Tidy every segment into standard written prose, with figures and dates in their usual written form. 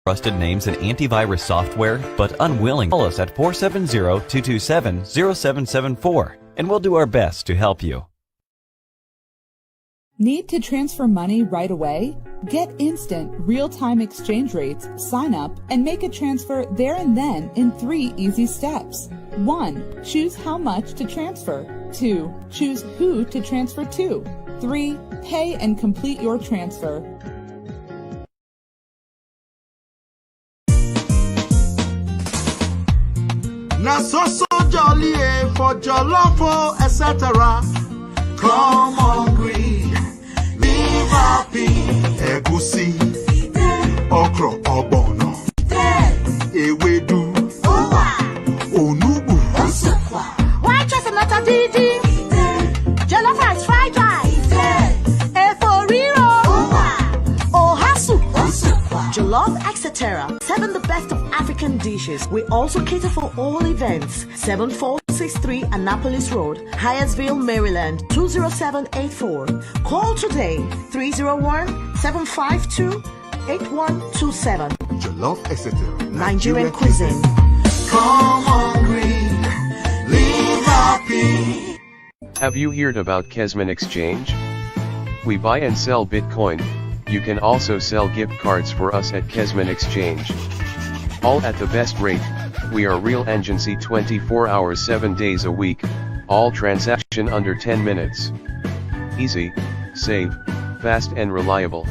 Trusted names and antivirus software, but unwilling. Call us at 470-227-0774, and we'll do our best to help you. Need to transfer money right away? Get instant, real-time exchange rates, sign up, and make a transfer there and then in 3 easy steps. 1. Choose how much to transfer. 2. Choose who to transfer to. 3. Pay and complete your transfer. Na so jolly for jollof, etc. Come hungry, live happy. Egusi, okro ogbono, ewedu, onubu, white chestnut and didi, jollof rice, fried rice, eforiro, ohasu, jollof, etc. 7 the best of African dishes. We also cater for all events. 7463 Annapolis Road, Hyattsville, Maryland 20784. Call today 301-752-8127. jollof, etc. Nigerian cuisine. Come hungry, live happy. Have you heard about Kesman Exchange? We buy and sell Bitcoin. You can also sell gift cards for us at Kesman Exchange. All at the best rate. We are real agency 24 hours 7 days a week, all transaction under 10 minutes. Easy, safe, fast and reliable.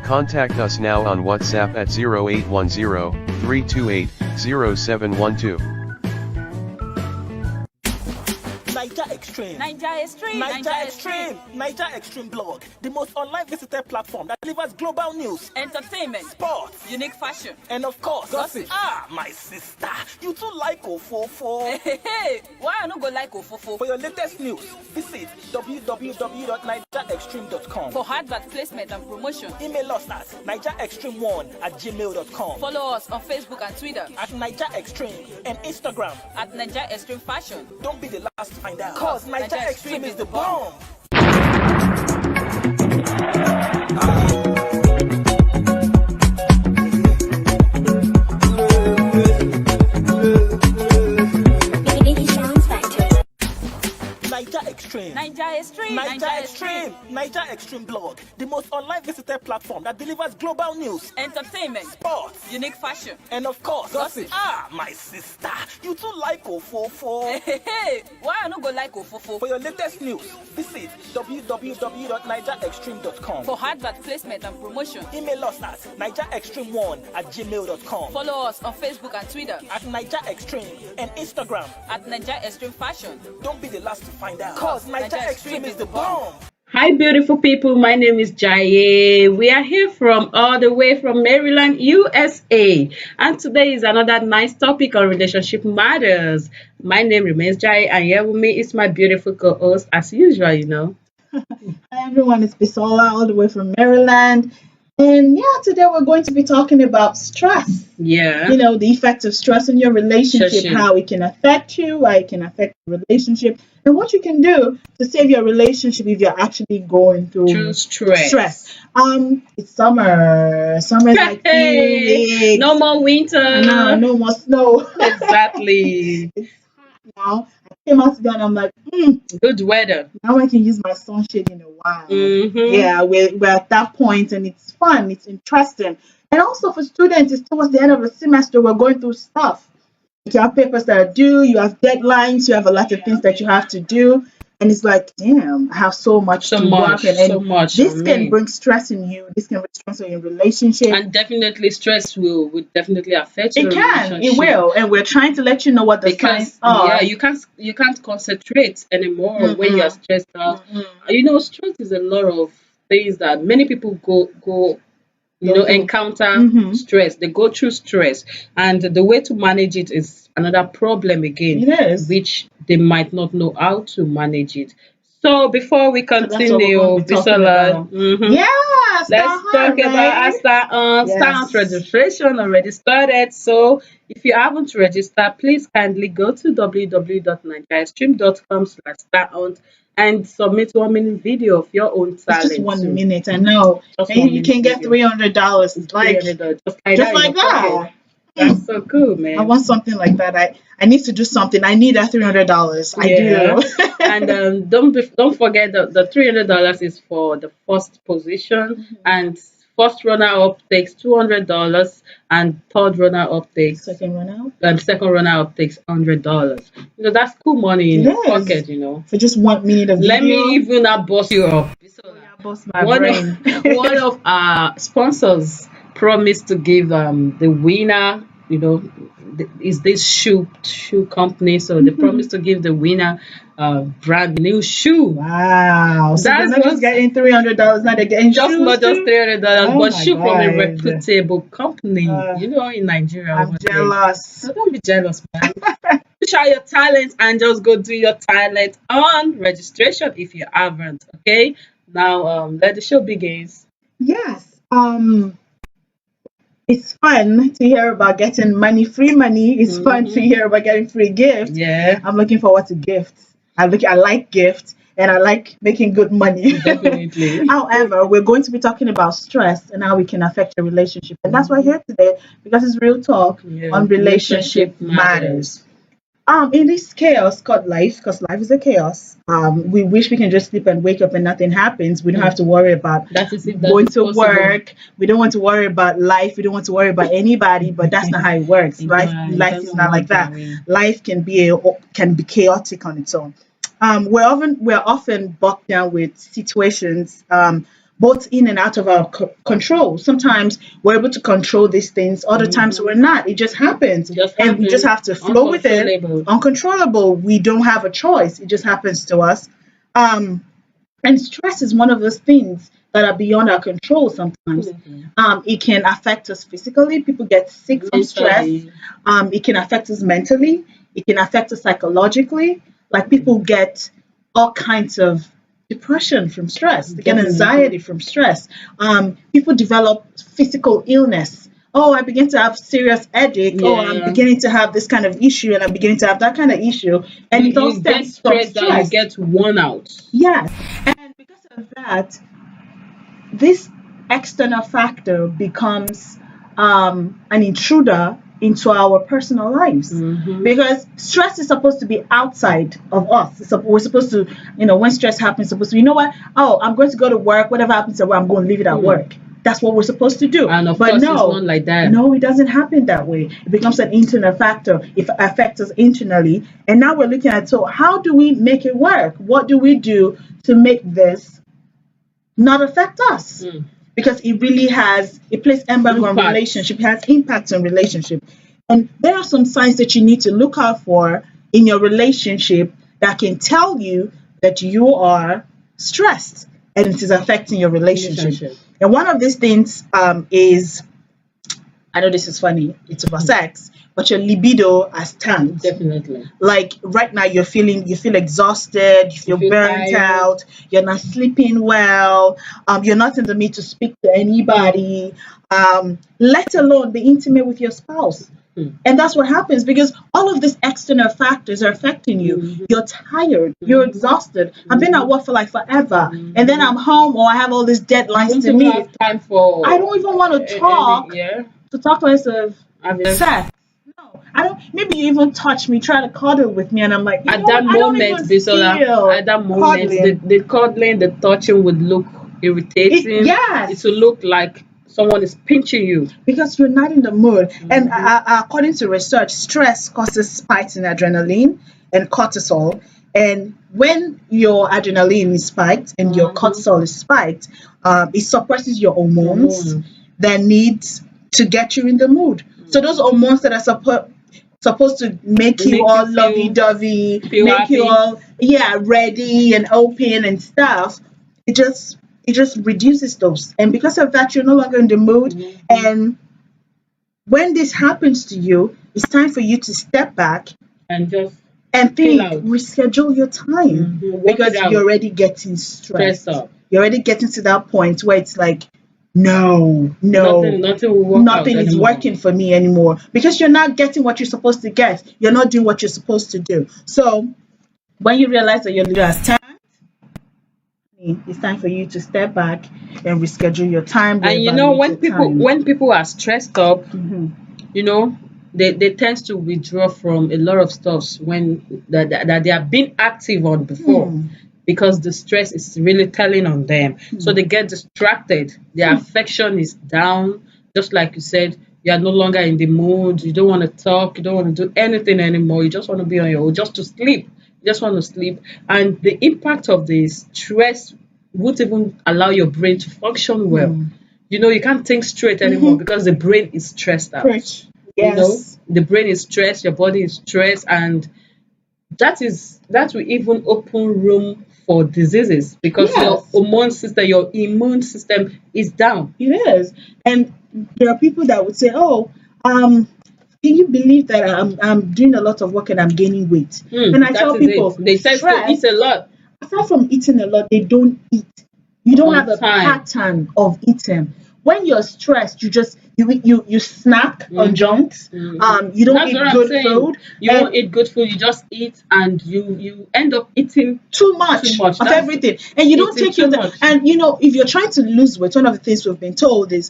Contact us now on WhatsApp at 0810-328-0712. Naijaxtreme. Naijaxtreme. Naijaxtreme. Naijaxtreme blog, the most online visited platform that delivers global news, entertainment, sports, unique fashion, and of course, gossip. My sister, you too like Ofofo. Hey, why I not go like Ofofo? For your latest news, visit www.naijaxtreme.com. For advert placement and promotion, email us at naijaxtreme1@gmail.com. Follow us on Facebook and Twitter at Naijaxtreme and Instagram at Naijaxtreme Fashion. Don't be the last to find out, cause Naijaxtreme is the bomb. Naijaxtreme. Naijaxtreme. Naijaxtreme. Naijaxtreme blog, the most online visited platform that delivers global news, entertainment, sports, unique fashion, and of course, gossip. My sister, you too like Ofofo. Hey, why I not go like Ofofo? For your latest news, visit www.naijaxtreme.com. For advert placement and promotion, email us at naijaxtreme1@gmail.com. Follow us on Facebook and Twitter at Naijaxtreme and Instagram at Naijaxtreme Fashion. Don't be the last to find out, cause Naijaxtreme is the bomb. Hi beautiful people, my name is Jaye. We are here from all the way from Maryland, USA, and today is another nice topic on relationship matters. My name remains Jaye, and here with me is my beautiful co-host as usual, you know. Hi everyone, it's Bisola all the way from Maryland. And yeah, today we're going to be talking about stress. Yeah. You know, the effects of stress on your relationship, how it can affect you, how it can affect the relationship, and what you can do to save your relationship if you're actually going through stress. It's summer. Summer is like 2 weeks. No more winter. No more snow. Exactly. It's hot now. I came out today and I'm like, good weather. Now I can use my sunshade in a while. Mm-hmm. Yeah, we're at that point and it's fun, it's interesting. And also for students, it's towards the end of the semester, we're going through stuff. You have papers that are due, you have deadlines, you have a lot of things that you have to do. And it's like, damn, I have so much to work. And this can bring stress in you. This can bring stress in your relationship. And definitely stress will definitely affect your relationship. It will. And we're trying to let you know what the signs are. Yeah, you can't concentrate anymore when you are stressed out. You know, stress is a lot of things that many people encounter stress. They go through stress, and the way to manage it is another problem again, which they might not know how to manage it. So before we So that's what we're continue, going to be talking Bisola, about. Yeah, let's talk about our Start registration already started. So if you haven't registered, please kindly go to www.naijaxtreme.com/start and submit 1 minute video of your own It's talent. just 1 too. minute, I know. Just And 1 you can minute get video. $300. Like, $300, just just in like your pocket. that. That's so cool, man. I want something like that. I need to do something. I need that $300. I do. And don't forget that the $300 is for the first position, and first runner up takes $200, and third runner up takes Second one out. and second runner up takes $100. That's cool money in your pocket, For just 1 minute of video. Let me even bust you up. Bust my brain. One of our sponsors promised to give the winner, is this shoe company, so they promised to give the winner brand new shoe. Wow. So they're That's not just getting $300, now they're getting just shoes not just too? $300, Oh but my shoe from a God. reputable company, in Nigeria. I'm over there. jealous. So don't be jealous, man. Show your talent and just go do your talent on registration if you haven't. Okay. Now let the show begins. Yes. It's fun to hear about getting money, free money. It's fun to hear about getting free gifts. Yeah. I'm looking forward to gifts. I like gifts and I like making good money. Definitely. However, we're going to be talking about stress and how it can affect your relationship. And that's why we're here today, because it's real talk on relationship matters. In this chaos called life, because life is a chaos, we wish we can just sleep and wake up and nothing happens. We don't have to worry about going to work. We don't want to worry about life. We don't want to worry about anybody, but that's not how it works. Life is not like that. Life can be chaotic on its own. We're often bogged down with situations, both in and out of our control. Sometimes we're able to control these things, other times we're not. It just happens. And we just have to flow with it. Uncontrollable. We don't have a choice. It just happens to us. And stress is one of those things that are beyond our control sometimes. It can affect us physically. People get sick from stress. It can affect us mentally. It can affect us psychologically. Like people get all kinds of depression from stress. They get anxiety from stress. People develop physical illness. Oh, I begin to have serious headache. Oh, I'm beginning to have this kind of issue, and I'm beginning to have that kind of issue. And it all stems from stress. You get worn out. Yes. And because of that, this external factor becomes an intruder into our personal lives, because stress is supposed to be outside of us. We're supposed to, when stress happens, supposed to, oh, I'm going to go to work, whatever happens at work, I'm going to leave it at work. That's what we're supposed to do. And of but course, no, it's not like that. No, it doesn't happen that way. It becomes an internal factor. It affects us internally. And now we're looking at, so how do we make it work? What do we do to make this not affect us? Because it really it plays embargo on relationship, it has impacts on relationship. And there are some signs that you need to look out for in your relationship that can tell you that you are stressed and it is affecting your relationship. And one of these things is, I know this is funny, it's about sex, but your libido has tanked. Definitely. Like right now you feel exhausted, you feel burnt out, you're not sleeping well, you're not in the mood to speak to anybody, let alone be intimate with your spouse. And that's what happens because all of these external factors are affecting you. You're tired, you're exhausted. I've been at work for like forever, and then I'm home or I have all these deadlines to meet. I don't even want to talk to myself. Sex. No, I don't. Maybe you even touch me, try to cuddle with me, and I'm like, at that moment, the cuddling, the touching would look irritating. It will look like someone is pinching you because you're not in the mood. And according to research, stress causes spikes in adrenaline and cortisol. And when your adrenaline is spiked and your cortisol is spiked, it suppresses your hormones that needs to get you in the mood. So those hormones that are supposed to make you all lovey-dovey, make happy. You all ready and open and stuff, it just reduces those. And because of that, you're no longer in the mood. And when this happens to you, it's time for you to step back and and Chill think, out. reschedule your time Work because it out. you're already getting stressed. Stressed up. You're already getting to that point where it's like, no, Nothing will work out nothing is anymore. working for me anymore because you're not getting what you're supposed to get. You're not doing what you're supposed to do. So when you realize that your leader has time, it's time for you to step back and reschedule your time. And you know, reevaluate your time. when people are stressed up, Mhm. you know, they tend to withdraw from a lot of stuffs when that they have been active on before. Because the stress is really telling on them. So they get distracted. Their affection is down. Just like you said, you are no longer in the mood. You don't want to talk. You don't want to do anything anymore. You just want to be on your own, just to sleep. You just want to sleep. And the impact of the stress won't even allow your brain to function well. You know, you can't think straight anymore because the brain is stressed out. Preach. You know, Yes. the brain is stressed, your body is stressed, and that will even open room for diseases because Yes. your hormone system, your immune system is down. It is. And there are people that would say, "Oh, can you believe that I'm doing a lot of work and I'm gaining weight?" And I That tell is people, it. They tend to stress, eat a lot. aside from eating a lot, they don't eat. You don't On have a time. pattern of eating. When you're stressed, you snack on junks. You don't That's eat what I'm good saying. food. You and don't eat good food. You just eat, and you end up eating too much Too much. of That's- everything, and you don't eating take your too time. much. And if you're trying to lose weight, one of the things we've been told is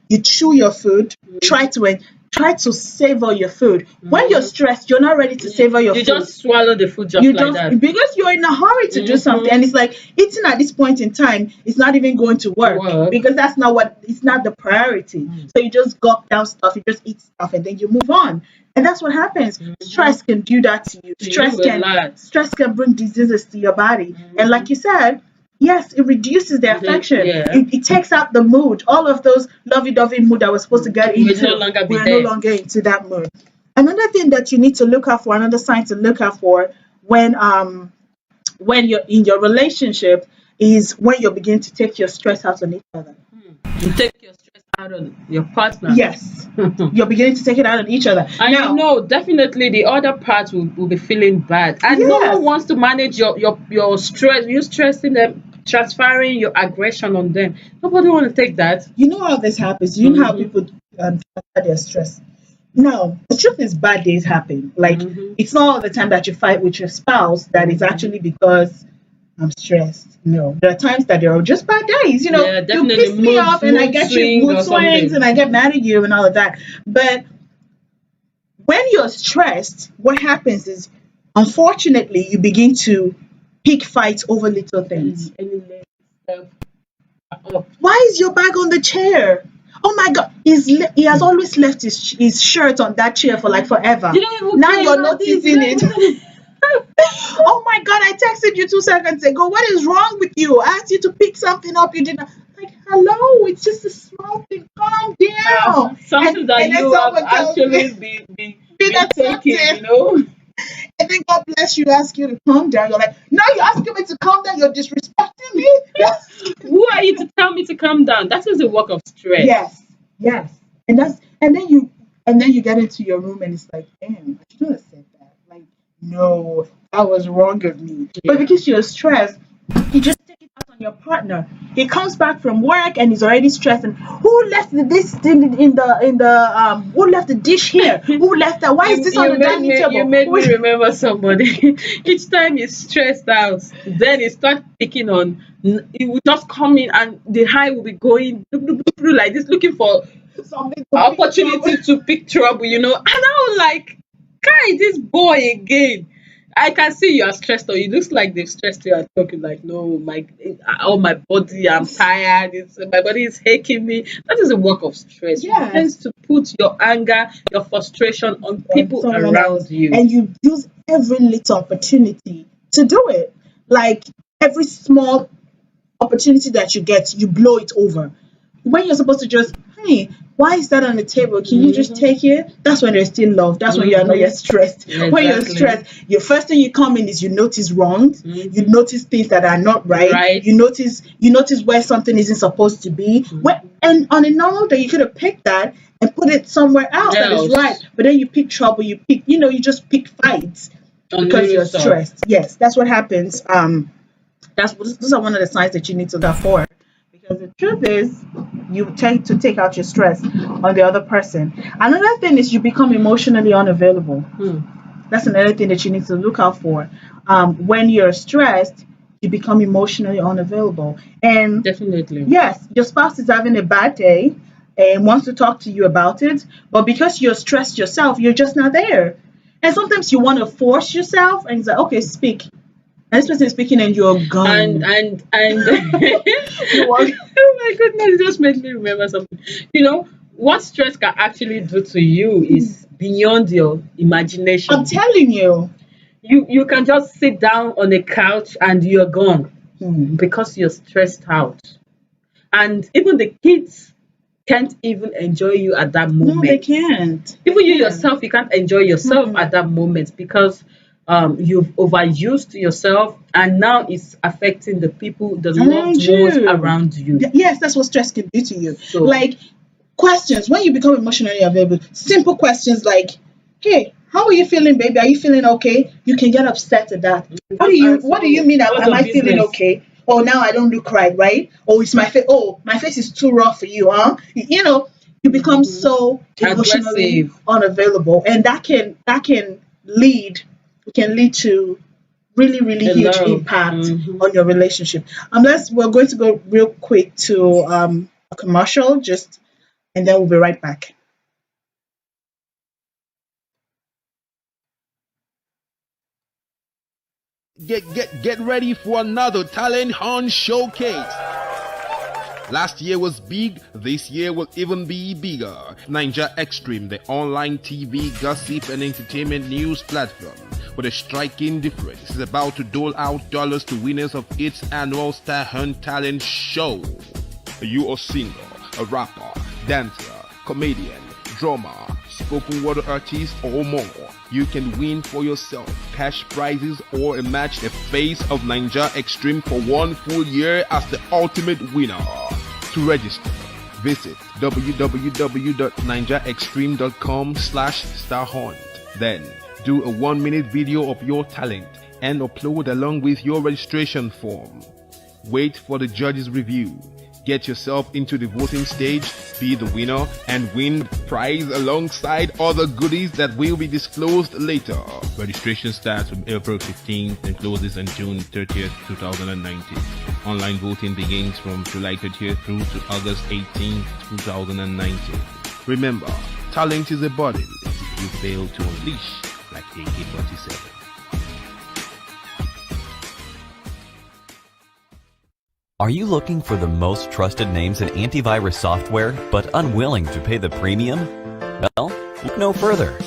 you chew your food, try to savor your food. When you're stressed, you're not ready to savor your You food. just swallow the food just You like just that. because you're in a hurry to do something, and it's like eating at this point in time is not even going to work because that's not it's not the priority. So you just gulp down stuff, you just eat stuff, and then you move on. And that's what happens. Stress can do that to you. Stress can bring diseases to your body. And like you said, yes, it reduces the affection. Yeah. It takes out the mood. All of those lovey-dovey mood that we're supposed to get into, no longer be we're there. no longer into that mood. Another thing that you need to look out for, another sign to look out for when you're in your relationship is when you're beginning to take your stress out on each other. You take your stress out on your partner. Yes. You're beginning to take it out on each other. And Now, you know, definitely the other part will be feeling bad. And no Yes. one wants to manage your stress. You stressing them, transferring your aggression on them. Nobody want to take that. you know how this happens. You know how people transfer their stress. Now, the truth is bad days happen. Like, it's not all the time that you fight with your spouse that it's actually because I'm stressed. No, there are times that there are just bad days. Yeah, You definitely piss me mood- off and I mood get swing you mood or swings something. and I get mad at you and all of that. But when you're stressed, what happens is, unfortunately, you begin to pick fights over little things. Why is your bag on the chair? Oh my God, he has always left his shirt on that chair for like forever. You don't even Now care you're about this, noticing you don't it. Oh my God, I texted you 2 seconds ago. What is wrong with you? I asked you to pick something up. You didn't. Like, hello, it's just a small thing. Calm down. Something And that then you have someone tells actually me- been Been taking, accepted. you know. And then God bless you, ask you to calm down. You're like, no, you're asking me to calm down. You're disrespecting me. Who are you to tell me to calm down? That is a work of stress. Yes. And then you get into your room and it's like, damn, I shouldn't have said that. Like, no, that was wrong of me. But because you're stressed, you just take it out on your partner. He comes back from work and he's already stressed. And who left this thing in the who left the dish here? Who left that? Why is this on the dining table? You made me remember somebody. Each time he's stressed out, then he starts picking on. He will just come in and the high will be going like this, looking for Something to opportunity to pick trouble, you know. And I was like, guy, this boy again. I can see you are stressed, or it looks like they've stressed you out talking like, no, my body, I'm tired, my body is aching me. That is a work of stress. Yes. You tend to put your anger, your frustration on people someone around else. you. And you use every little opportunity to do it. Like every small opportunity that you get, you blow it over. When you're supposed to just, hey, why is that on the table? Can you just take it? That's when there's still love. That's when you're not yet stressed. Yeah, when you're exactly. stressed, your first thing you come in is you notice wrongs. You notice things that are not right. Right. You notice where something isn't supposed to be. And on a normal day, you could have picked that and put it somewhere else that is Else. right. But then you pick trouble. You just pick fights. because you're Stuff. stressed. Yes, that's what happens. Those are one of the signs that you need to look for. Because the truth is, you tend to take out your stress on the other person. Another thing is you become emotionally unavailable. That's another thing that you need to look out for. When you're stressed, you become emotionally unavailable. And Definitely. yes, your spouse is having a bad day and wants to talk to you about it, but because you're stressed yourself, you're just not there. And sometimes you want to force yourself and say, okay, speak. And this person is speaking and you're gone. And You want- oh my goodness, it just made me remember something. You know, what stress can actually do to you is beyond your imagination. I'm telling you. You can just sit down on a couch and you're gone because you're stressed out. And even the kids can't even enjoy you at that moment. No, they can't. Even you yourself, you can't enjoy yourself at that moment because you've overused yourself, and now it's affecting the people, the loved ones around you. Yes, that's what stress can do to you. So, like questions, when you become emotionally available, simple questions like, hey, how are you feeling, baby? Are you feeling okay? You can get upset at that. What do you mean? Am I feeling okay? Oh, now I don't look right? Oh, it's my face. Oh, my face is too rough for you, huh? You know, you become so emotionally aggressive, unavailable, and that can lead to really huge impact on your relationship. Unless we're going to go real quick to a commercial, and then we'll be right back. Get ready for another talent hunt showcase. Last year was big, this year will even be bigger. naijaxtreme, the online TV gossip and entertainment news platform with a striking difference, is about to dole out dollars to winners of its annual Star Hunt talent show. Are you a singer, a rapper, dancer, comedian, drummer, spoken word artist, or more? You can win for yourself cash prizes or a match the face of naijaxtreme for 1 full year as the ultimate winner. To register, visit www.naijaxtreme.com/starhunt. Then, do a 1-minute video of your talent and upload along with your registration form. Wait for the judge's review. Get yourself into the voting stage, be the winner, and win the prize alongside other goodies that will be disclosed later. Registration starts from April 15th and closes on June 30th, 2019. Online voting begins from July 30th through to August 18th, 2019. Remember, talent is a burden if you fail to unleash like AK-47. Are you looking for the most trusted names in antivirus software but unwilling to pay the premium? Well, look no further.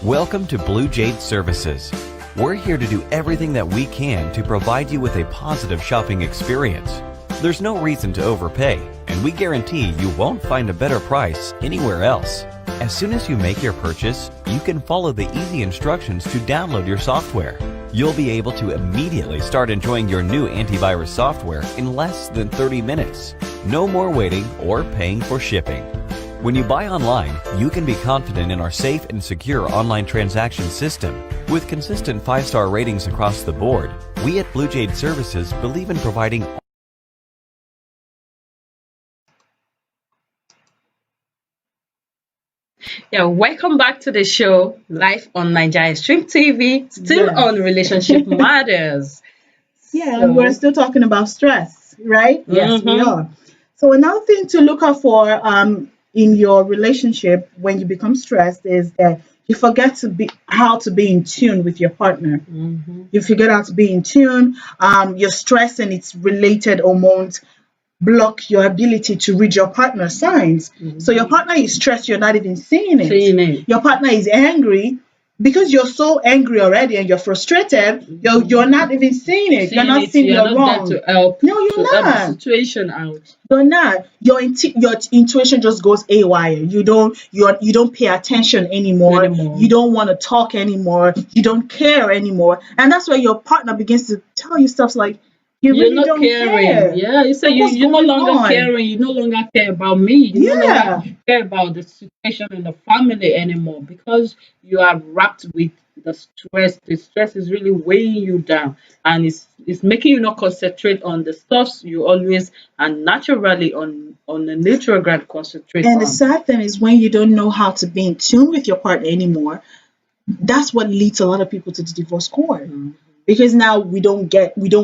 Welcome to Blue Jade Services. We're here to do everything that we can to provide you with a positive shopping experience. There's no reason to overpay, and we guarantee you won't find a better price anywhere else. As soon as you make your purchase, you can follow the easy instructions to download your software. You'll be able to immediately start enjoying your new antivirus software in less than 30 minutes. No more waiting or paying for shipping. When you buy online, you can be confident in our safe and secure online transaction system. With consistent 5-star ratings across the board, we at Blue Jade Services believe in providing Yeah, welcome back to the show, live on naijaxtreme TV, still on Relationship Matters. Yeah, and we're still talking about stress, right? Yes, we are. So another thing to look out for in your relationship when you become stressed is that you forget how to be in tune with your partner. You forget how to be in tune. Your stress and its related hormones block your ability to read your partner's signs. So your partner is stressed, you're not even seeing it. Your partner is angry. Because you're so angry already and you're frustrated, you're not even seeing it. You're not seeing you're wrong. There to help, no, you're not. Help the situation out. You're not. Your intuition just goes haywire. You don't pay attention anymore. You don't want to talk anymore. You don't care anymore. And that's where your partner begins to tell you stuff like, you're really not don't caring. Care. Yeah, you say you're no longer caring. You no longer care about me. You no longer care about the situation in the family anymore because you are wrapped with the stress is really weighing you down, and it's making you not concentrate on the stuffs you always and naturally on the neutral ground concentrate And on. the sad thing is when you don't know how to be in tune with your partner anymore, that's what leads a lot of people to the divorce court. Because now we don't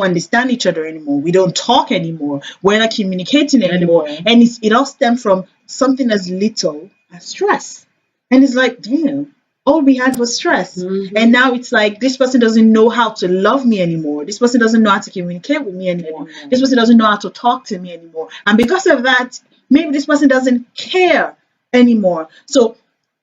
understand each other anymore. We don't talk anymore. We're not communicating anymore. And it all stems from something as little as stress. And it's like, damn, all we had was stress. And now it's like this person doesn't know how to love me anymore. This person doesn't know how to communicate with me anymore. This person doesn't know how to talk to me anymore. And because of that, maybe this person doesn't care anymore. So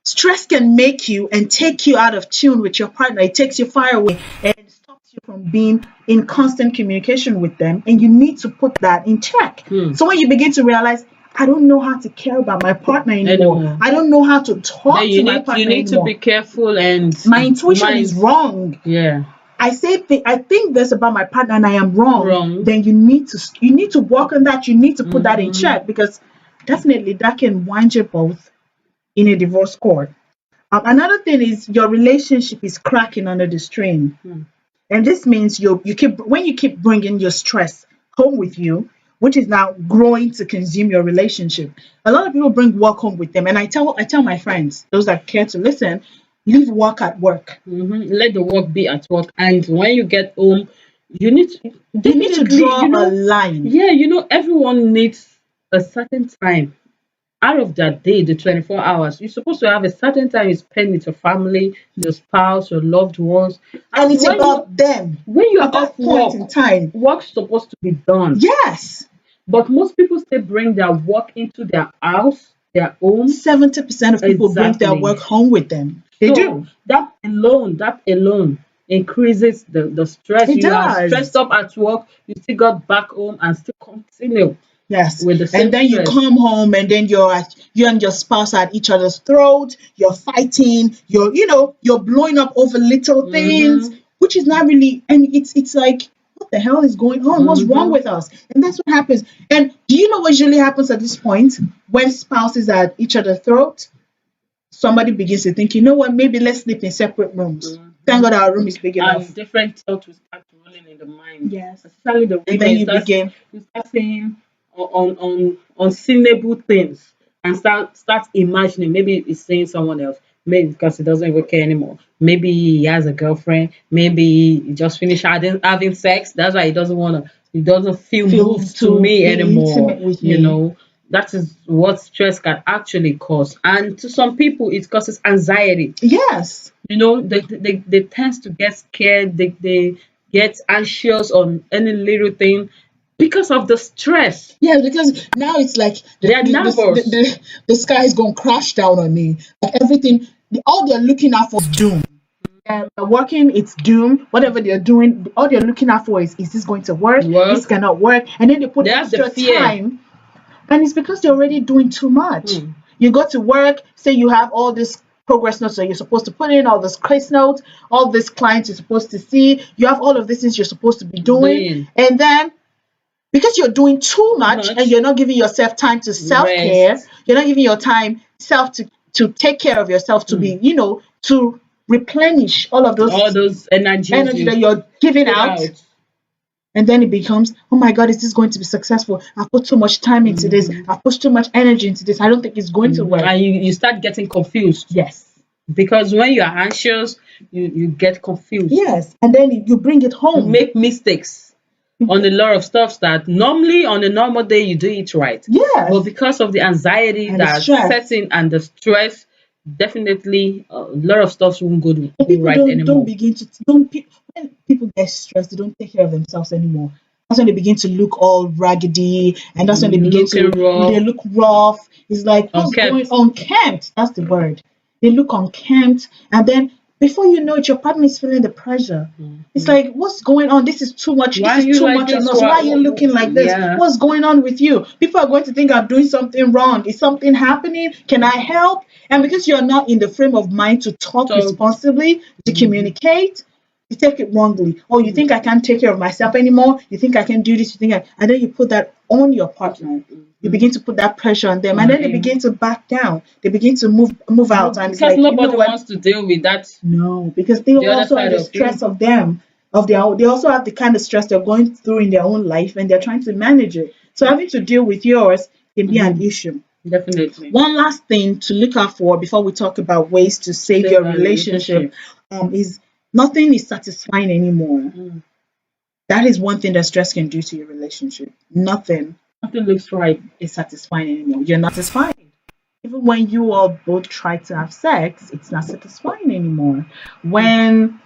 stress can make you and take you out of tune with your partner. It takes you far away and stops you from being in constant communication with them. And you need to put that in check. So when you begin to realize, I don't know how to care about my partner anymore. I don't know how to talk to my partner You need anymore. to be careful, and My intuition is wrong. Yeah. I think this about my partner and I am wrong. Then you need to work on that. You need to put that in check, because definitely that can wind you both in a divorce court. Another thing is your relationship is cracking under the strain, and this means you keep bringing your stress home with you, which is now growing to consume your relationship. A lot of people bring work home with them, and I tell my friends, those that care to listen, leave work at work. Let the work be at work, and when you get home, you need to draw a line. Yeah, everyone needs a certain time out of that day, the 24 hours. You're supposed to have a certain time you spend with your family, your spouse, your loved ones. And it's about them. When you're at that off point work, in time, work's supposed to be done. Yes. But most people still bring their work into their house, their home. 70% of people bring their work home with them. They do. That alone increases the stress. It does. Are stressed up at work, you still got back home and still continue. Yes. With the same and then stress. You come home and then you and your spouse are at each other's throat, you're fighting, you're blowing up over little things, which is not really, and it's like, what the hell is going on? What's wrong with us? And that's what happens. And do you know what usually happens at this point? When spouses are at each other's throat, somebody begins to think, you know what, maybe let's sleep in separate rooms. Thank God our room is big enough. And different thoughts will start rolling in the mind. Yes. Especially the women. And then you start saying on unseenable things and start imagining. Maybe he's saying someone else. Maybe because he doesn't even care anymore. Maybe he has a girlfriend. Maybe he just finished having sex. That's why he doesn't feel moved to me anymore. That is what stress can actually cause. And to some people, it causes anxiety. Yes. They tend to get scared. They get anxious on any little thing because of the stress. Yeah, because now it's like the sky is going to crash down on me. Like everything, all they're looking at for is doom. They're working, it's doom. Whatever they're doing, all they're looking at for is this going to work? This cannot work. And then they put extra time. And it's because they're already doing too much. You go to work, say you have all this progress notes that you're supposed to put in, all this case notes, all these clients you're supposed to see. You have all of these things you're supposed to be doing. And then because you're doing too much and you're not giving yourself time to self-care, you're not giving your time to take care of yourself, to be, to replenish all those energy that you're giving out. And then it becomes, oh my God, is this going to be successful? I've put too much time into this. I've put too much energy into this. I don't think it's going to work. And you start getting confused. Yes. Because when you're anxious, you get confused. Yes. And then you bring it home. You make mistakes on a lot of stuff that normally on a normal day you do it right. Yes. But because of the anxiety that's setting and the stress, definitely a lot of stuff won't go right anymore. When people get stressed, they don't take care of themselves anymore. That's when they begin to look all raggedy, and that's when they begin to look rough. It's like, what's going on? Unkempt. That's the word. They look unkempt, and then before you know it, your partner is feeling the pressure. It's like, what's going on? This is too much. This is too much on us. Why are you looking like this? What's going on with you? People are going to think I'm doing something wrong. Is something happening? Can I help? And because you're not in the frame of mind to talk responsibly, to communicate, you take it wrongly. Oh, you think I can't take care of myself anymore? You think I can do this? You think and then you put that on your partner. You begin to put that pressure on them, and then they begin to back down. They begin to move out, and it's because like, nobody wants to deal with that. No, because they also have the stress of them, of their own. They also have the kind of stress they're going through in their own life, and they're trying to manage it. So having to deal with yours can be an issue. Definitely. One last thing to look out for before we talk about ways to save your relationship is nothing is satisfying anymore. That is one thing that stress can do to your relationship. Nothing looks right is satisfying anymore. You're not satisfied. Even when you all both try to have sex, it's not satisfying anymore. When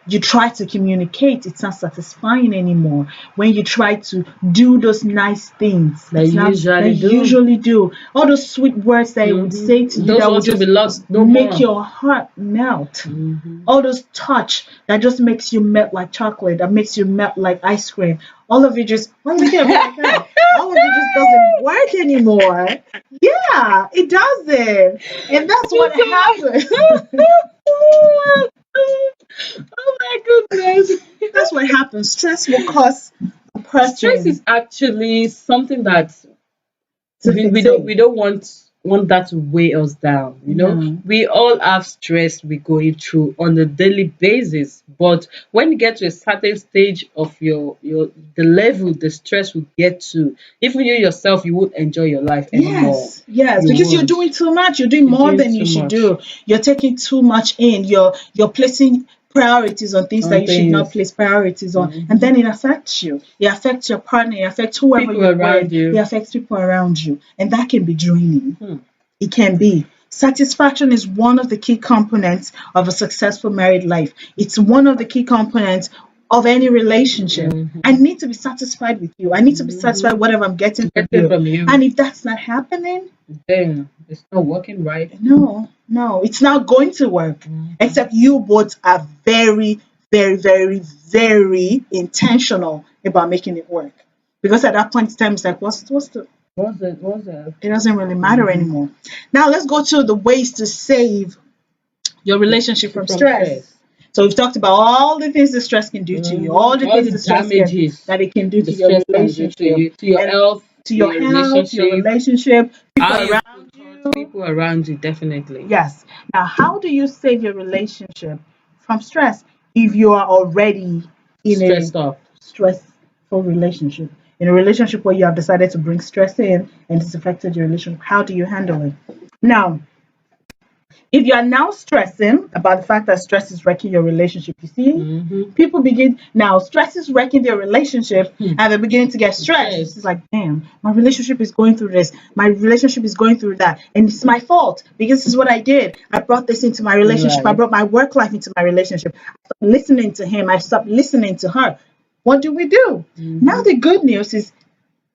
you try to communicate, it's not satisfying anymore. When you try to do those nice things that you usually do, all those sweet words that you would say to you that would just make your heart melt. All those touch that just makes you melt like chocolate, that makes you melt like ice cream. All of it just, why are you looking at me like that? All of it just doesn't work anymore. Yeah, it doesn't. And that's what happens. Oh my goodness. That's what happens. Stress will cause a person. Stress is actually something that we don't want that to weigh us down. You know, we all have stress we're going through on a daily basis. But when you get to a certain stage of the level the stress will get to, even you yourself, you won't enjoy your life anymore. Yes, because you're doing too much. You're doing more than you should do. You're taking too much in. You're placing priorities on things that you should not place priorities on, and then it affects you. It affects your partner. It affects whoever you're around you. It affects people around you, and that can be draining. It can be. Satisfaction is one of the key components of a successful married life. It's one of the key components of any relationship. I need to be satisfied with you. I need to be satisfied with whatever I'm getting from you. And if that's not happening, then it's not working right. No, it's not going to work. Except you both are very, very, very, very intentional about making it work. Because at that point in time, it's like, what's it? It doesn't really matter anymore. Now let's go to the ways to save your relationship from stress. So we've talked about all the things that stress can do to you, all the things that it can do to your relationship, to your health, to your relationship, people around you, definitely. Yes. Now, how do you save your relationship from stress if you are already in a stressful relationship? In a relationship where you have decided to bring stress in and it's affected your relationship, how do you handle it? Now, if you are now stressing about the fact that stress is wrecking your relationship, you see, people begin now, stress is wrecking their relationship and they're beginning to get stressed. It's like, damn, my relationship is going through this, my relationship is going through that, and it's my fault because this is what I did. I brought this into my relationship, I brought my work life into my relationship. I stopped listening to him, I stopped listening to her. What do we do? Now the good news is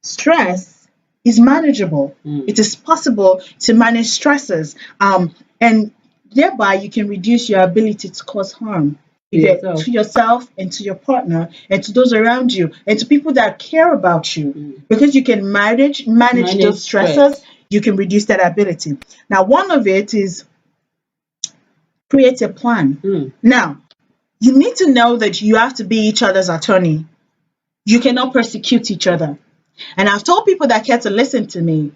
stress is manageable. It is possible to manage stresses. And thereby you can reduce your ability to cause harm to yourself and to your partner and to those around you and to people that care about you. Because you can manage those stresses, you can reduce that ability. Now, one of it is create a plan. Now, you need to know that you have to be each other's attorney. You cannot persecute each other. And I've told people that care to listen to me,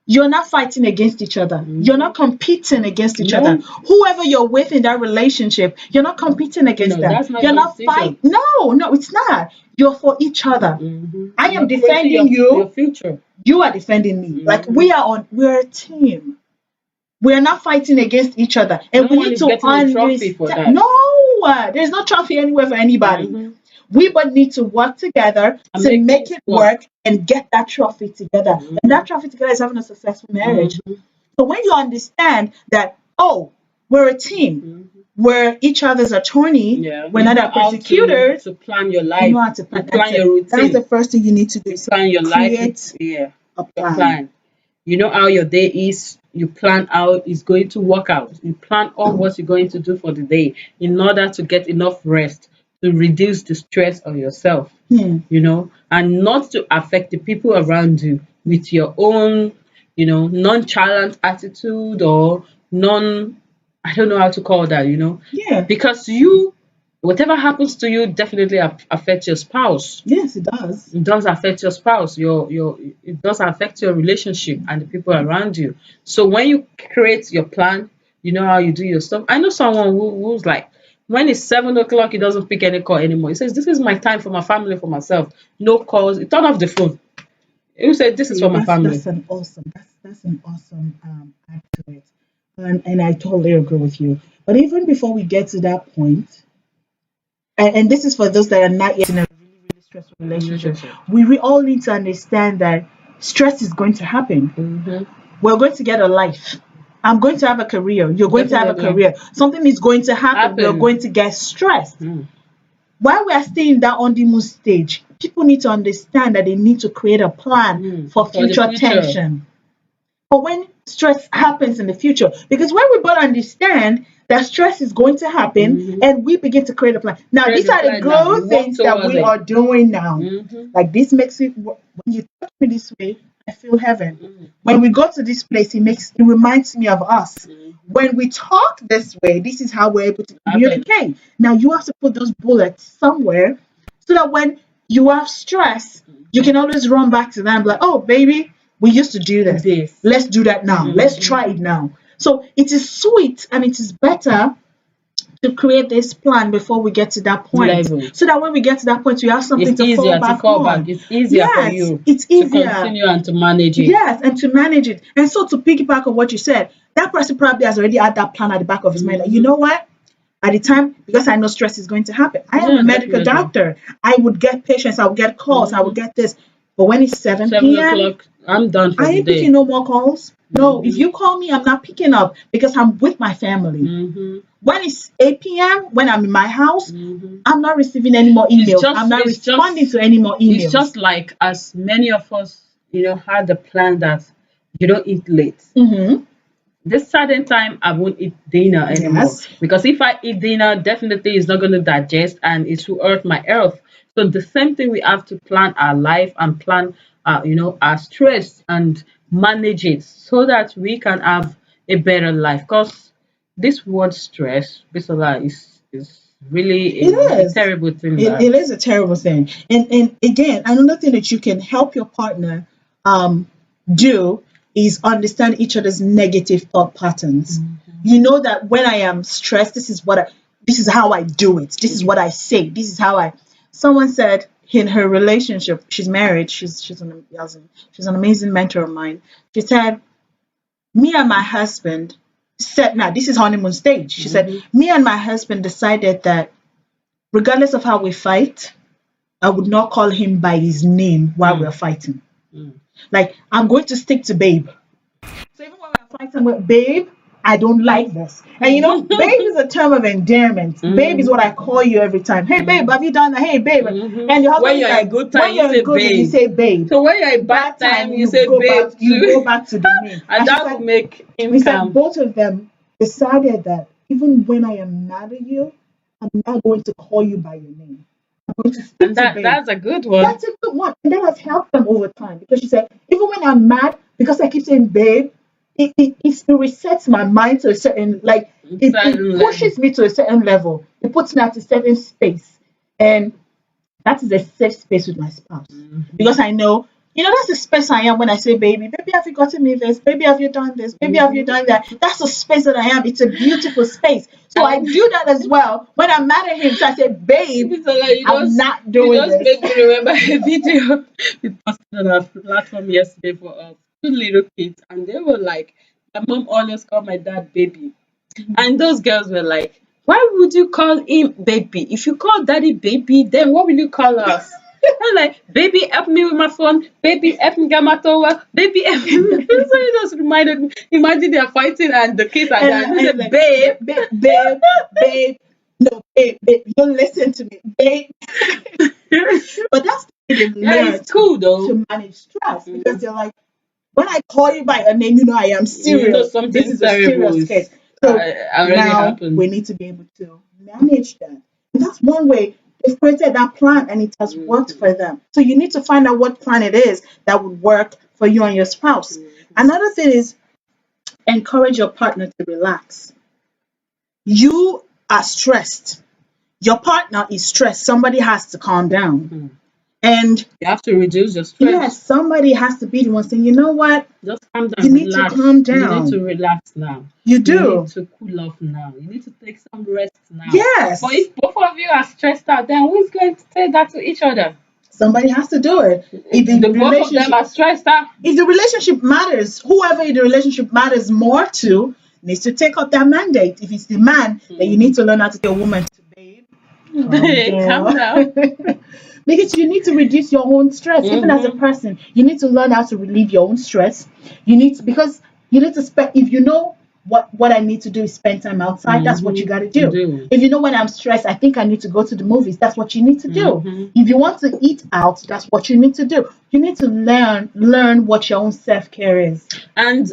you're not fighting against each other. You're not competing against each other. Whoever you're with in that relationship, you're not competing against them. You're not fighting. No, it's not. You're for each other. I am defending you. Your future. You are defending me. Like we're a team. We're not fighting against each other. And we need to understand. No, there's no trophy anywhere for anybody. We but need to work together to make it work and get that trophy together. And that trophy together is having a successful marriage. So when you understand that, we're a team, we're each other's attorney, we're not our persecutors. To plan your life, you know how to plan your routine. That's the first thing you need to do. Plan your life. A plan. You know how your day is. You plan how it's going to work out. You plan all what you're going to do for the day in order to get enough rest to reduce the stress on yourself, you know, and not to affect the people around you with your own, nonchalant attitude or I don't know how to call that, because you whatever happens to you definitely affects your spouse. Yes, it does. It does affect your spouse. It does affect your relationship and the people around you. So when you create your plan, you know how you do your stuff. I know someone who's like, when it's 7 o'clock, he doesn't pick any call anymore. He says, "This is my time for my family, for myself. No calls." He turn off the phone. He said, "This is for my family." That's an awesome add to it, and I totally agree with you. But even before we get to that point, and this is for those that are not yet in a really, really stressful relationship, we all need to understand that stress is going to happen. We're going to get a life. I'm going to have a career. You're going to have a career. Something is going to happen. We're going to get stressed. While we are still in that honeymoon stage, people need to understand that they need to create a plan for future tension. But when stress happens in the future, because when we both understand that stress is going to happen and we begin to create a plan. Now, these are the growth things that we are doing now. Like this makes it, when you talk to me this way, I feel heaven. When we go to this place, it reminds me of us. When we talk this way, this is how we're able to communicate. Now you have to put those bullets somewhere so that when you have stress, you can always run back to them like, "Oh, baby, we used to do this. Let's do that now. Let's try it now." So it is sweet and it is better to create this plan before we get to that point, so that when we get to that point, we have something to fall back on. It's easier for you. It's easier to continue and to manage it. Yes, and to manage it. And so to piggyback on what you said, that person probably has already had that plan at the back of his mind. Like, you know what? At the time, because I know stress is going to happen. I am a medical doctor. I would get patients. I would get calls. I would get this. But when it's 7 p.m., I'm done for I ain't the day. picking no more calls. No, if you call me, I'm not picking up because I'm with my family. When it's 8 p.m., when I'm in my house, I'm not receiving any more emails. I'm not responding to any more emails. It's just like as many of us, had the plan that you don't eat late. This certain time, I won't eat dinner anymore. Because if I eat dinner, definitely it's not going to digest and it will hurt my health. So the same thing, we have to plan our life and plan, our stress and manage it so that we can have a better life. Because this word stress, Bisola, is really a terrible thing. It is a terrible thing. And again, another thing that you can help your partner do is understand each other's negative thought patterns. You know that when I am stressed, this is how I do it. This is what I say. This is how someone said in her relationship, she's married, she's an amazing mentor of mine. She said, me and my husband now this is honeymoon stage. She said, me and my husband decided that regardless of how we fight, I would not call him by his name while we're fighting. Like, I'm going to stick to babe. So even when we're fighting with babe, I don't like this. And babe is a term of endearment. Babe is what I call you every time. Hey babe, have you done that? Hey babe. And your husband, when you're in good time, you say babe. So when you're in bad time, you say babe. You go back to the name. And that will make him we calm. said both of them decided that even when I am mad at you, I'm not going to call you by your name. I'm going to stick to babe. That's a good one. That's a good one. And that has helped them over time, because she said, even when I'm mad, because I keep saying babe, it resets my mind to a certain, like, it pushes me to a certain level. It puts me at a certain space. And that is a safe space with my spouse. Because I know, that's the space I am when I say, baby, have you gotten me this? Baby, have you done this? Baby, have you done that? That's the space that I am. It's a beautiful space. So I do that as well. When I'm mad at him, so I say, babe, I'm not doing this. Make me remember a video we posted on our platform yesterday for us. 2 little kids, and they were like, my mom always called my dad baby, and those girls were like, why would you call him baby? If you call daddy baby, then what will you call us? I'm like, baby, help me with my phone. Baby, help me get my towel. Baby, help me. So it just reminded me. Imagine they're fighting and the kids are there. And said, like, babe. No, babe, you listen to me, babe. But that's the thing It's cool though to manage stress, because they're like, when I call you by a name, I am serious. This is a serious case. So now we need to be able to manage that. And that's one way. They've created that plan and it has worked for them. So you need to find out what plan it is that would work for you and your spouse. Another thing is encourage your partner to relax. You are stressed. your partner is stressed, somebody has to calm down. And You have to reduce your stress. yes, somebody has to be the one saying, you know what? Just calm down. You need relax. to calm You down. need to relax now. You You do. need to cool off now. You need to take some rest now. Yes. But if both of you are stressed out, then who's going to say that to each other? Somebody has to do it. If The both of them are stressed out. if the relationship matters, whoever the relationship matters more to needs to take up that mandate. If it's the man, then you need to learn how to tell a woman to babe. Calm down. Because you need to reduce your own stress. Even as a person, you need to learn how to relieve your own stress. You need to, because you need to spend, if you know what I need to do is spend time outside, that's what you got to do. If you know when I'm stressed, I think I need to go to the movies, that's what you need to do. If you want to eat out, that's what you need to do. You need to learn what your own self-care is. And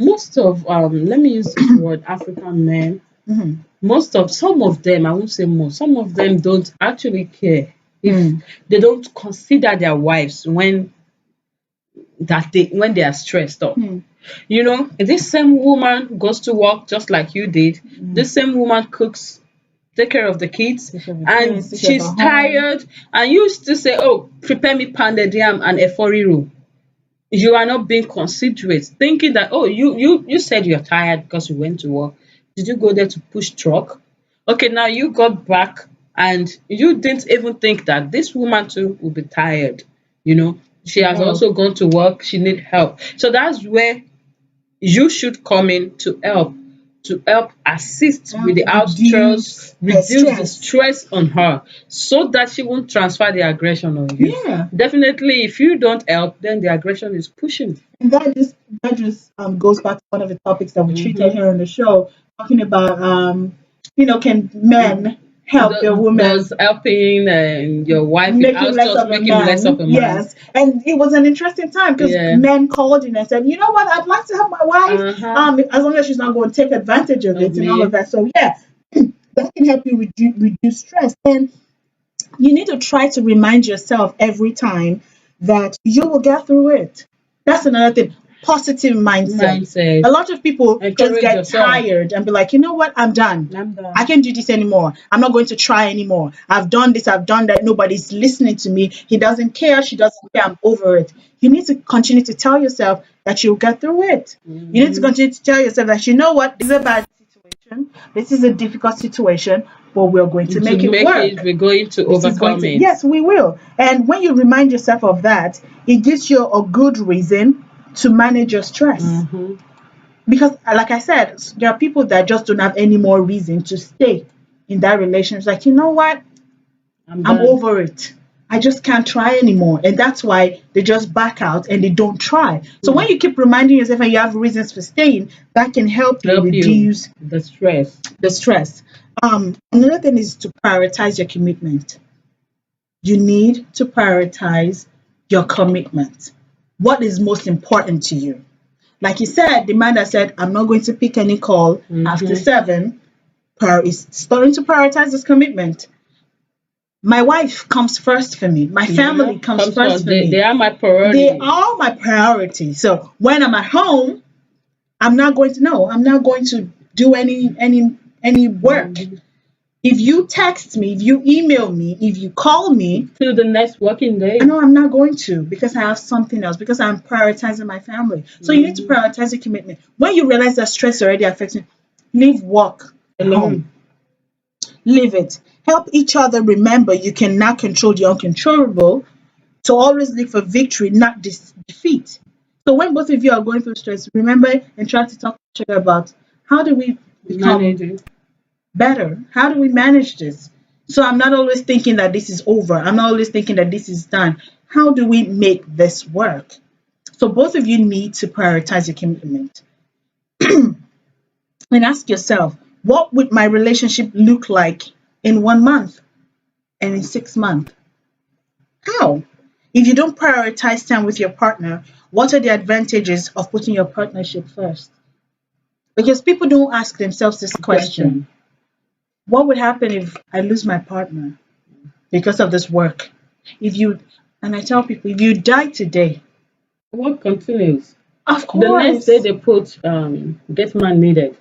most of, let me use this word, African men, some of them, I won't say most, some of them don't actually care if they don't consider their wives when they are stressed up. You know, this same woman goes to work just like you did. This same woman cooks, take care of the kids, and she's tired. And you used to say, "Oh, prepare me pounded yam and a roux." You are not being considerate, thinking that, oh, you said you're tired because you went to work. Did you go there to push truck? Okay, now you got back and you didn't even think that this woman too will be tired. You know, she has also gone to work. She needs help. So that's where you should come in to help assist with the house chores, reduce the stress on her so that she won't transfer the aggression on you. Yeah. Definitely, if you don't help, then the aggression is pushing. And that just goes back to one of the topics that we treated here on the show, talking about can men help their women? Does helping your wife making less of a man. Yes, and it was an interesting time because men called in and said, you know what, I'd like to help my wife, as long as she's not going to take advantage of it and all of that. So yeah, that can help you reduce stress. And you need to try to remind yourself every time that you will get through it. That's another thing. Positive mindset. A lot of people just get tired and be like, you know what, I'm done. I can't do this anymore. I'm not going to try anymore. I've done this, I've done that. Nobody's listening to me. He doesn't care. She doesn't care. I'm over it. You need to continue to tell yourself that you'll get through it. You need to continue to tell yourself that, you know what, this is a bad situation. This is a difficult situation, but we're going to make it work. We're going to overcome it. Yes, we will. And when you remind yourself of that, it gives you a good reason to manage your stress. Because like I said, there are people that just don't have any more reason to stay in that relationship. Like, you know what, I'm over it. I just can't try anymore. And that's why they just back out and they don't try. So when you keep reminding yourself and you have reasons for staying, that can help you reduce the stress. Another thing is to prioritize your commitment. You need to prioritize your commitment. What is most important to you? Like you said, the man that said, I'm not going to pick any call after 7, is starting to prioritize his commitment. My wife comes first for me. My family comes first for me. They are my priority. They are my priority. So when I'm at home, I'm not going to do any work. If you text me, if you email me, if you call me till the next working day, I know I'm not going to, because I have something else, because I'm prioritizing my family. So you need to prioritize your commitment. When you realize that stress already affects you, leave work alone. Leave it. Help each other remember you cannot control the uncontrollable. So always look for victory, not defeat. So when both of you are going through stress, remember and try to talk to each other about how do we become better? How do we manage this? So I'm not always thinking that this is over. I'm not always thinking that this is done. How do we make this work? So both of you need to prioritize your commitment. And ask yourself, what would my relationship look like in 1 month and in 6 months? How? If you don't prioritize time with your partner, what are the advantages of putting your partnership first? Because people don't ask themselves this question. What would happen if I lose my partner because of this work? And I tell people, if you die today, work continues. Of course. The next day they put get man needed.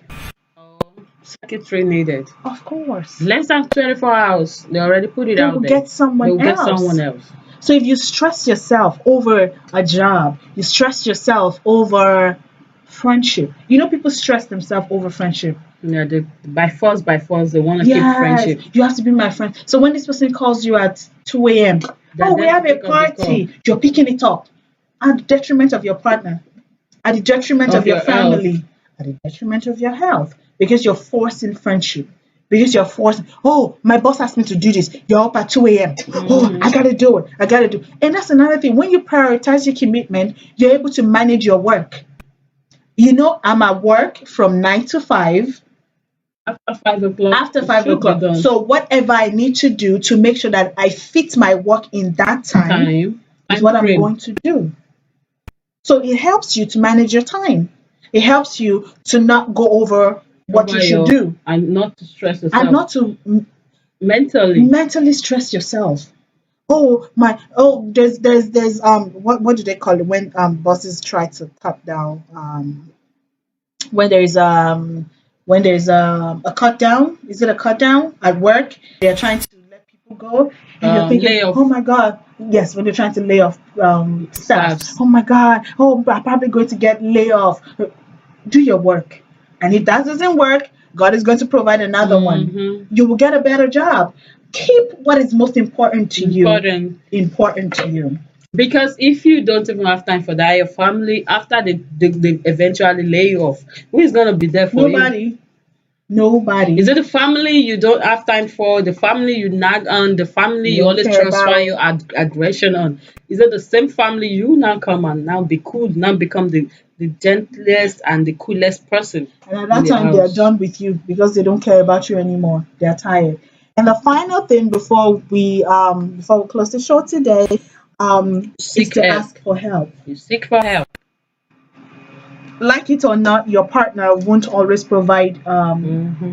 Secretary needed. Of course. Less than 24 hours, they already put it They out will there. get someone They will get else. someone else. So if you stress yourself over a job, you stress yourself over friendship. You know, people stress themselves over friendship. Yeah, by force, they want to keep friendship. You have to be my friend. So when this person calls you at 2 a.m., oh, we have a party, you're picking it up at the detriment of your partner, at the detriment of your family, at the detriment of your health, because you're forcing friendship. Because you're forcing, oh, my boss asked me to do this. You're up at 2 a.m. Oh, I gotta do it. And that's another thing. When you prioritize your commitment, you're able to manage your work. You know, I'm at work from 9 to 5. After 5 o'clock. After 5 o'clock. So whatever I need to do to make sure that I fit my work in that time is what I'm going to do. So it helps you to manage your time. It helps you to not go over what you should do. And not to stress yourself. And not to mentally stress yourself. There's what do they call it when bosses try to cut down when there's a cut down, is it a cut down at work? They're trying to let people go and you're thinking, oh my god, yes, when they're trying to lay off staff. Oh my god, I'm probably going to get laid off. Do your work. And if that doesn't work, God is going to provide another one. You will get a better job. Keep what is most important to you important to you. Because if you don't even have time for that, your family, after they eventually lay you off, who is going to be there for you? Nobody. Is it the family you don't have time for? The family you nag on? The family you always transfer your aggression on? Is it the same family you now come and now be cool, now become the gentlest and the coolest person? And at that time, they are done with you because they don't care about you anymore. They are tired. And the final thing before we close the show today, is to ask for help. You seek for help. Like it or not, your partner won't always provide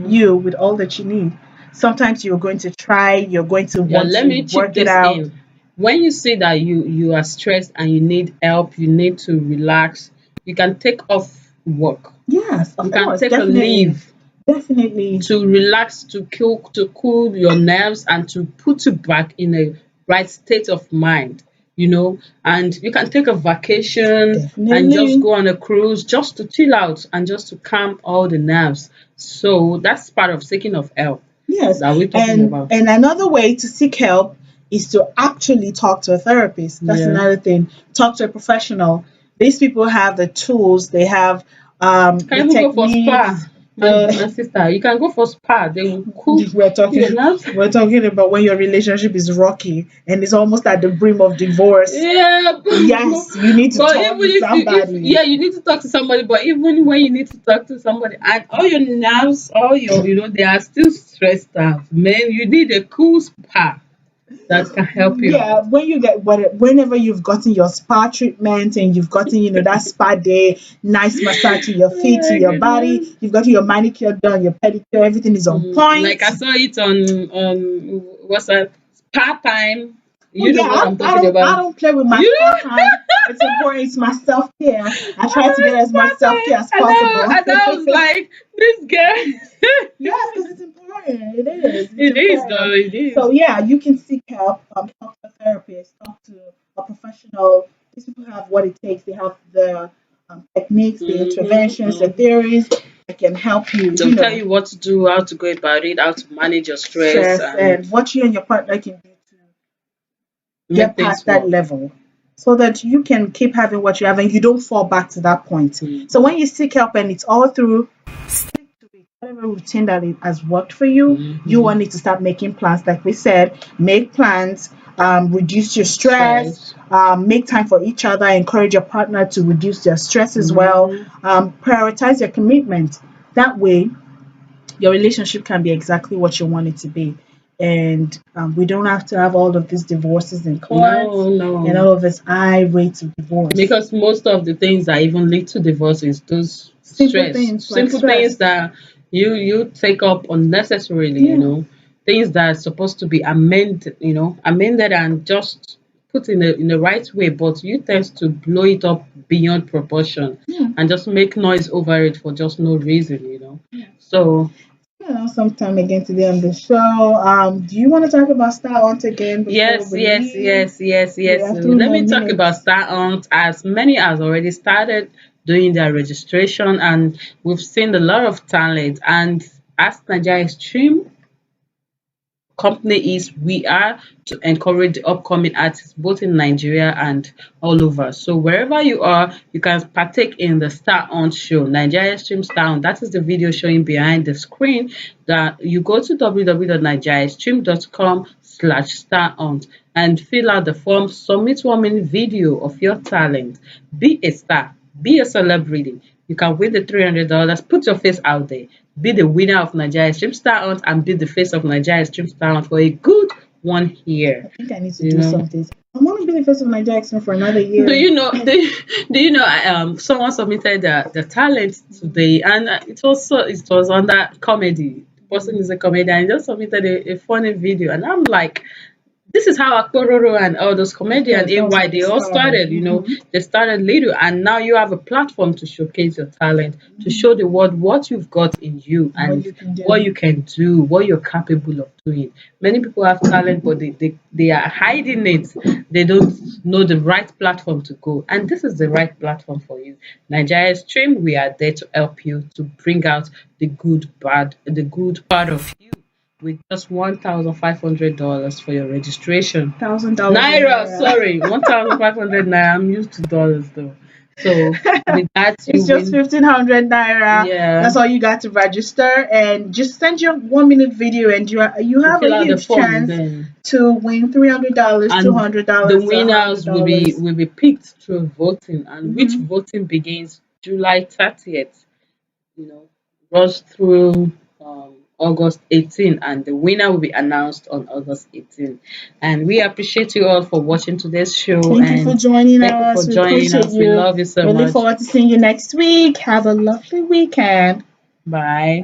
you with all that you need. Sometimes you're going to try, you're going to want to work it out. When you see that you are stressed and you need help, you need to relax, you can take off work. Yes, you can take a leave. Definitely. To relax, to cool your nerves and to put you back in a right state of mind. You know, and you can take a vacation and just go on a cruise just to chill out and just to calm all the nerves. So that's part of seeking of help. Yes, that we're talking about. And another way to seek help is to actually talk to a therapist. That's another thing. Talk to a professional. These people have the tools. They have the techniques. Go for spa. My sister, you can go for spa. They will cool. We're talking about when your relationship is rocky and it's almost at the brim of divorce. Yeah. Yes, you need to talk to somebody. You need to talk to somebody. But even when you need to talk to somebody, and all your nerves, all your, they are still stressed out. Man, you need a cool spa that can help you. Yeah, whenever you've gotten your spa treatment and you've gotten, that spa day, nice massage to your feet, to your body, you've gotten your manicure done, your pedicure, everything is on point. Like I saw it on what's that, Spa Time. You know what I'm talking about. I don't play with my spa time. It's important. It's my self-care. I try to get as much self-care as possible. And I was like, this girl. Yes, because it's important. It is. It is. So yeah, you can seek help. Talk to a therapist. Talk to a professional. These people have what it takes. They have the techniques, the interventions, the theories that can help you. They'll tell you what to do, how to go about it, how to manage your stress and what you and your partner can do to get past that level, so that you can keep having what you have and you don't fall back to that point. So when you seek help and it's all through, stick to it. Whatever routine that it has worked for you, you will need to start making plans. Like we said, make plans, reduce your stress, make time for each other, encourage your partner to reduce their stress as well, prioritize your commitment. That way, your relationship can be exactly what you want it to be. And we don't have to have all of these divorces in court and all of this high rates of divorce. Because most of the things that even lead to divorce is those simple things that you take up unnecessarily, things that are supposed to be amended and just put in the right way, but you tend to blow it up beyond proportion and just make noise over it for just no reason, So Sometime again today on the show. Do you want to talk about Star Hunt again before Yes, we yes, leave? yes, yes, We yes. have So three let more me talk about minutes. Star Hunt, as many has already started doing their registration, and we've seen a lot of talent. And as Nigeria Stream company is, we are to encourage the upcoming artists both in Nigeria and all over. So wherever you are, you can partake in the Star On show, Nigeria Stream Star On. That is the video showing behind the screen. That you go to www.nigeriastream.com/star on and fill out the form, submit 1 minute video of your talent. Be a star, be a celebrity. You can win the $300. Put your face out there. Be the winner of Nigeria Stream Star Hunt and be the face of Nigeria Stream Star Hunt for a good 1 year. I think I need to You do know. something. I want to be the face of my Jackson for another year. Do you know? Do you know? Someone submitted the talent today, and it was under comedy. The person is a comedian. And just submitted a funny video, and I'm like, this is how Akpororo and all those comedians, Yes, AY, they all started, they started little, and now you have a platform to showcase your talent, to show the world what you've got in you and what you can do, what you're capable of doing. Many people have talent, but they are hiding it. They don't know the right platform to go, and this is the right platform for you. Nigeria Stream, we are there to help you to bring out the good part of you with just $1,500 for your registration. $1,000 Naira, sorry, 1,500 naira. I'm used to dollars though. So with that, it's just 1,500 naira. Yeah, that's all you got to register, and just send your 1 minute video, and you have a huge chance to win $300, $200. The winners will be picked through voting, and which voting begins July 30th. Runs through August 18, and the winner will be announced on August 18. And we appreciate you all for watching today's show. Thank you for joining us. We appreciate you. We love you so much. We look forward to seeing you next week. Have a lovely weekend. Bye.